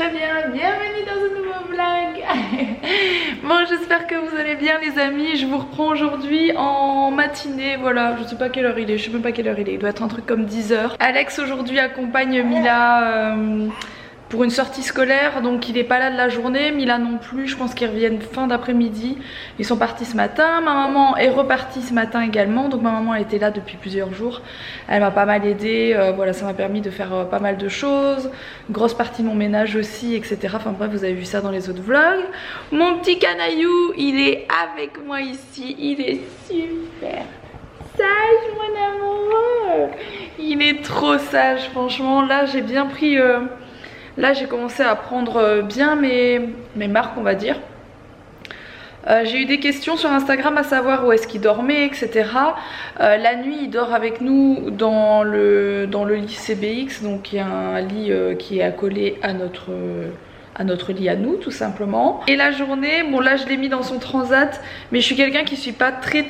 très bien, bienvenue dans ce nouveau vlog. Bon, j'espère que vous allez bien les amis. Je vous reprends aujourd'hui en matinée, voilà, je sais pas quelle heure il est, je sais même pas quelle heure il est, il doit être un truc comme 10 h. Alex aujourd'hui accompagne Mila pour une sortie scolaire, donc il est pas là de la journée. Mila non plus, je pense qu'ils reviennent fin d'après-midi. Ils sont partis ce matin, ma maman est repartie ce matin également, donc ma maman elle était là depuis plusieurs jours. Elle m'a pas mal aidée, voilà, ça m'a permis de faire pas mal de choses, une grosse partie de mon ménage aussi, etc. Enfin bref, vous avez vu ça dans les autres vlogs. Mon petit canaillou, il est avec moi ici, il est super sage mon amour. Il est trop sage franchement, là j'ai bien pris... Là j'ai commencé à prendre bien mes marques on va dire. J'ai eu des questions sur Instagram à savoir où est-ce qu'il dormait etc. La nuit il dort avec nous dans le lit CBX, donc il y a un lit qui est accolé à notre lit à nous tout simplement. Et la journée, bon là je l'ai mis dans son transat, mais je suis quelqu'un qui suis pas très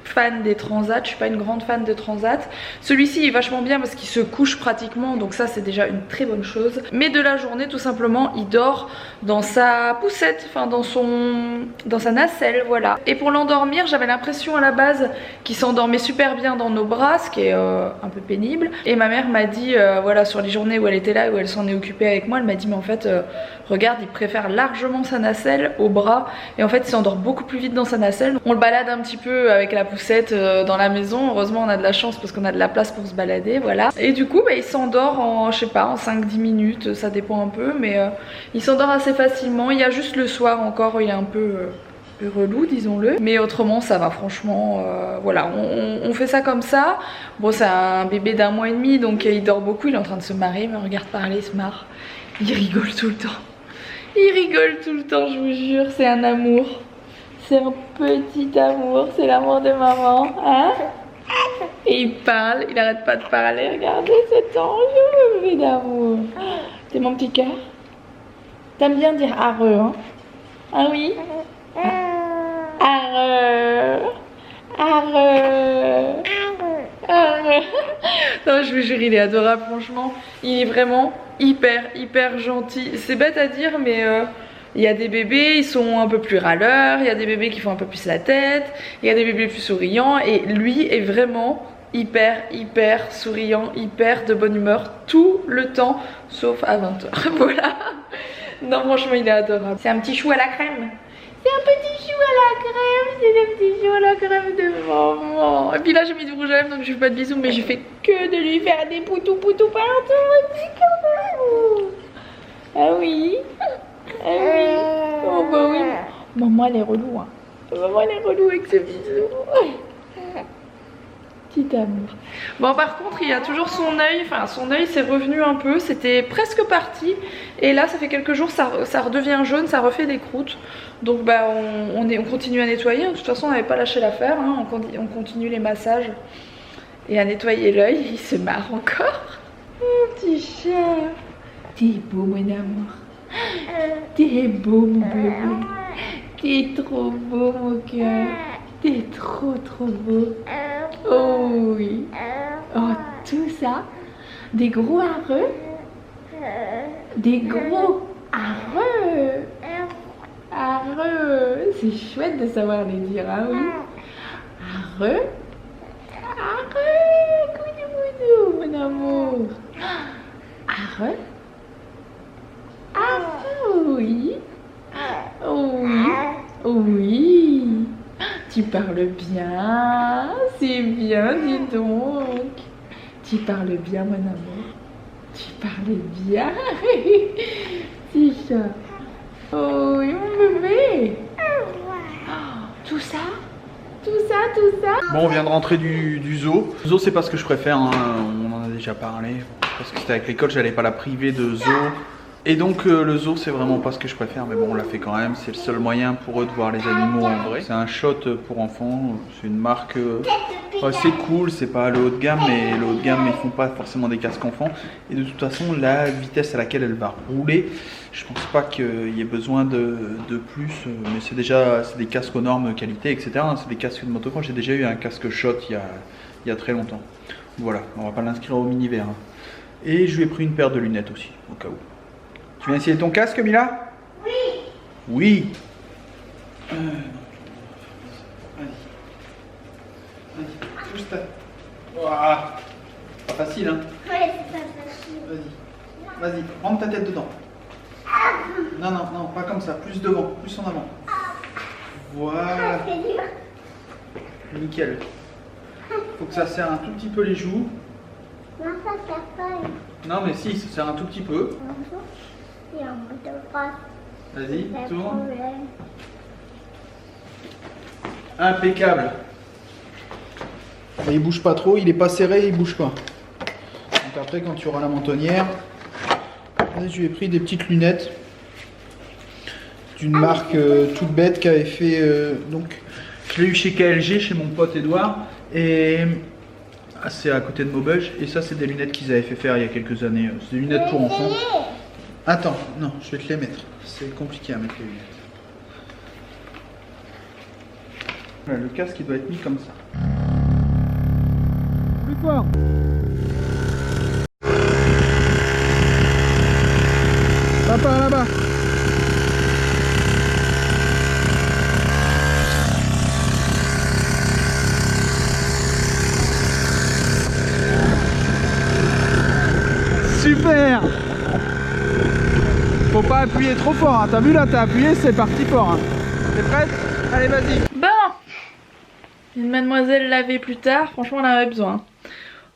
fan des transats, je suis pas une grande fan de transat. Celui-ci est vachement bien parce qu'il se couche pratiquement, donc ça c'est déjà une très bonne chose. Mais de la journée tout simplement il dort dans sa poussette, enfin dans sa nacelle, voilà. Et pour l'endormir j'avais l'impression à la base qu'il s'endormait super bien dans nos bras, ce qui est un peu pénible. Et ma mère m'a dit voilà, sur les journées où elle était là, où elle s'en est occupée avec moi, elle m'a dit mais en fait regarde, il préfère largement sa nacelle au bras, et en fait il s'endort beaucoup plus vite dans sa nacelle. On le balade un petit peu avec la poussette dans la maison, heureusement on a de la chance parce qu'on a de la place pour se balader, voilà. Et du coup bah, il s'endort en je sais pas, en 5-10 minutes, ça dépend un peu, mais il s'endort assez facilement. Il y a juste le soir encore, il est un peu relou disons-le, mais autrement ça va franchement, voilà, on fait ça comme ça. Bon c'est un bébé d'1 mois et demi, donc il dort beaucoup, il est en train de se marrer, il me regarde parler, il se marre, il rigole tout le temps. Il rigole tout le temps, je vous jure, c'est un amour. C'est un petit amour, c'est l'amour de maman, hein? Et il parle, il arrête pas de parler, regardez cet ange, bébé d'amour. T'es mon petit cœur? T'aimes bien dire arre, hein? Ah oui? Arre, arre, arre. Non, je vous jure, il est adorable, franchement. Il est vraiment hyper gentil. C'est bête à dire, mais il y a des bébés, ils sont un peu plus râleurs. Il y a des bébés qui font un peu plus la tête. Il y a des bébés plus souriants. Et lui est vraiment hyper souriant, hyper de bonne humeur tout le temps, sauf à 20 h. Voilà. Non, franchement, il est adorable. C'est un petit chou à la crème. C'est un petit chou à la crème, c'est le petit chou à la crème de maman. Et puis là j'ai mis du rouge à lèvres donc je fais pas de bisous, mais je fais que de lui faire des poutous partout. Ah oui. Ah oui. Oh bah oui. Maman elle est relou hein. Maman elle est relou avec ce bisou. Petit amour. Bon par contre il y a toujours son œil, enfin son œil s'est revenu un peu, c'était presque parti. Et là ça fait quelques jours ça redevient jaune, ça refait des croûtes. Donc bah on continue à nettoyer, de toute façon on n'avait pas lâché l'affaire, hein. On continue les massages et à nettoyer l'œil, il se marre encore. Oh petit chat. T'es beau mon amour. T'es beau mon bébé. T'es trop beau mon cœur. T'es trop beau. Oh oui. Oh tout ça. Des gros arreux. Des gros arreux. Arreux. C'est chouette de savoir les dire, hein oui. Arreux. Arreux. Couidou mon amour. Arreux. Arreux oui. Oui. Oui. Tu parles bien, c'est bien, dis donc. Tu parles bien, mon amour. Tu parles bien. Petit chat. Oh, oui, mon bébé. Oh, tout ça. Bon, on vient de rentrer du zoo. Zoo, c'est pas ce que je préfère, hein. On en a déjà parlé. Parce que c'était avec l'école, j'allais pas la priver de zoo. Et donc le zoo c'est vraiment pas ce que je préfère, mais bon on l'a fait quand même, c'est le seul moyen pour eux de voir les animaux en vrai. C'est un shot pour enfants, c'est une marque c'est cool, c'est pas le haut de gamme, mais le haut de gamme ils font pas forcément des casques enfants. Et de toute façon la vitesse à laquelle elle va rouler, je pense pas qu'il y ait besoin de plus, mais c'est des casques aux normes qualité etc. C'est des casques de motocross, j'ai déjà eu un casque shot il y a très longtemps. Voilà, on va pas l'inscrire au mini-verre. Et je lui ai pris une paire de lunettes aussi, au cas où. Tu viens essayer ton casque, Mila? Oui. Oui. Vas-y. Vas-y, pousse ta... Ouah. Pas facile, hein? Ouais, c'est pas facile. Vas-y. Vas-y, rentre ta tête dedans. Non, non, non, pas comme ça. Plus devant, plus en avant. Voilà. C'est dur. Nickel. Faut que ça serre un tout petit peu les joues. Non, ça sert pas. Non, mais si, ça serre un tout petit peu. Et en mode de face. Vas-y, Pas de tourne. problème. Impeccable. Et il bouge pas trop, il est pas serré, il bouge pas. Donc après, quand tu auras la mentonnière, là, je lui ai pris des petites lunettes d'une marque toute bête qui avait fait. Donc, je l'ai eu chez KLG, chez mon pote Edouard, et c'est à côté de Maubeuge. Et ça, c'est des lunettes qu'ils avaient fait faire il y a quelques années. C'est des lunettes pour enfants. Attends, non, je vais te les mettre. C'est compliqué à mettre les lunettes. Voilà, le casque il doit être mis comme ça. Plus fort. Papa là-bas. Super. Faut pas appuyer trop fort, hein. T'as vu là, t'as appuyé, c'est parti fort. Hein. T'es prête? Allez, vas-y. Bon, une mademoiselle lavée plus tard, franchement on en avait besoin.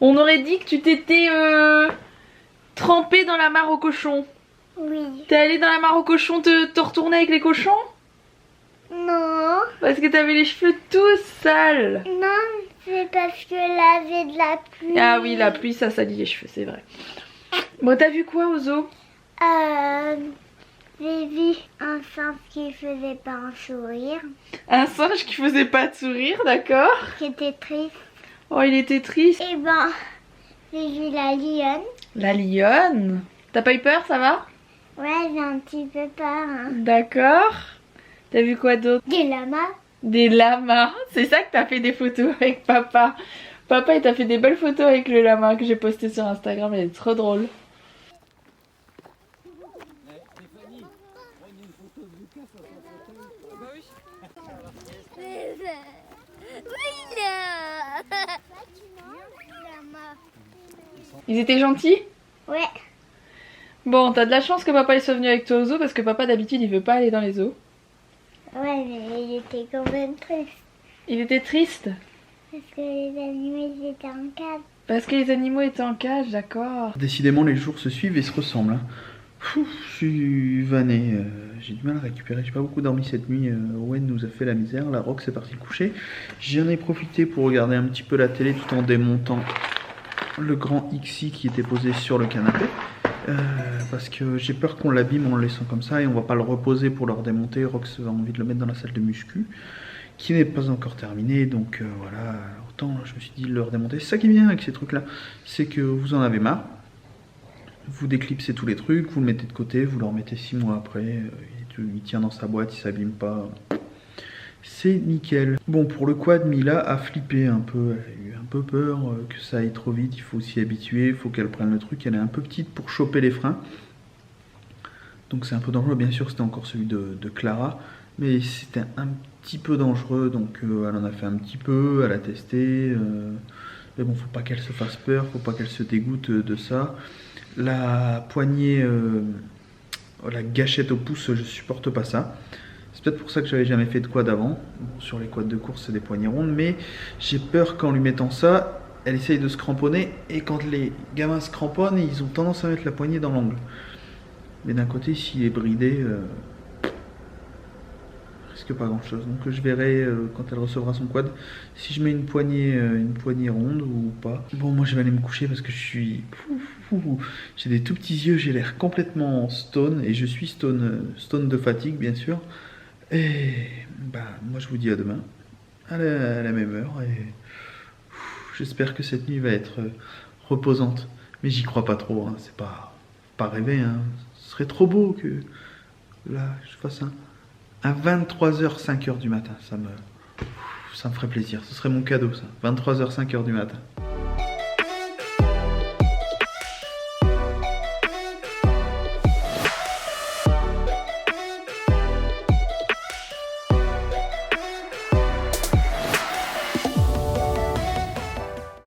On aurait dit que tu t'étais trempée dans la mare aux cochons. Oui. T'es allée dans la mare aux cochons te retourner avec les cochons? Non. Parce que t'avais les cheveux tous sales. Non, c'est parce que laver de la pluie. Ah oui, la pluie ça salit les cheveux, c'est vrai. Bon, t'as vu quoi au zoo? J'ai vu un singe qui faisait pas un sourire, Un singe qui faisait pas de sourire, d'accord? qui était triste. Oh, il était triste. Et ben, j'ai vu la lionne. La lionne? T'as pas eu peur, ça va? Ouais, j'ai un petit peu peur. Hein. D'accord. T'as vu quoi d'autre? Des lamas. Des lamas. C'est ça que t'as fait des photos avec papa. Papa, il t'a fait des belles photos avec le lama que j'ai posté sur Instagram. Elle est trop drôle. Ils étaient gentils? Ouais. Bon, t'as de la chance que papa il soit venu avec toi au zoo parce que papa d'habitude il veut pas aller dans les zoos. Ouais, mais il était quand même triste. Il était triste Parce que les animaux ils étaient en cage. parce que les animaux étaient en cage, d'accord. Décidément, les jours se suivent et se ressemblent. Hein. Je suis vanné. J'ai du mal à récupérer. J'ai pas beaucoup dormi cette nuit. Owen nous a fait la misère. La Rox est partie coucher. J'en ai profité pour regarder un petit peu la télé tout en démontant le grand XI qui était posé sur le canapé. Parce que j'ai peur qu'on l'abîme en le laissant comme ça et on va pas le reposer pour le redémonter. Rox a envie de le mettre dans la salle de muscu qui n'est pas encore terminée, donc voilà, autant je me suis dit de le redémonter. C'est ça qui est bien avec ces trucs là, c'est que vous en avez marre, vous déclipsez tous les trucs, vous le mettez de côté, vous le remettez 6 mois après, il tient dans sa boîte, il s'abîme pas, c'est nickel. Bon, pour le quad, Mila a flippé un peu, elle a eu un peu peur que ça aille trop vite, il faut s'y habituer, il faut qu'elle prenne le truc, elle est un peu petite pour choper les freins, donc c'est un peu dangereux. Bien sûr c'était encore celui de Clara, mais c'était un petit peu dangereux, donc elle en a fait un petit peu, elle a testé, mais bon, faut pas qu'elle se fasse peur, faut pas qu'elle se dégoûte de ça. La poignée, la gâchette au pouce, je supporte pas ça. C'est peut-être pour ça que j'avais jamais fait de quad avant. Bon, sur les quads de course c'est des poignées rondes, mais j'ai peur qu'en lui mettant ça, elle essaye de se cramponner, et quand les gamins se cramponnent, ils ont tendance à mettre la poignée dans l'angle. Mais d'un côté, s'il est bridé, risque pas grand chose. Donc je verrai quand elle recevra son quad si je mets une poignée ronde ou pas. Bon, moi je vais aller me coucher parce que je suis... J'ai des tout petits yeux, j'ai l'air complètement stone, et je suis stone de fatigue bien sûr. Et bah moi je vous dis à demain à la même heure, et j'espère que cette nuit va être reposante. Mais j'y crois pas trop, hein. C'est pas rêver, hein. Ce serait trop beau que là je fasse un 23h 5h du matin, ça me ferait plaisir, ce serait mon cadeau ça, 23h 5h du matin.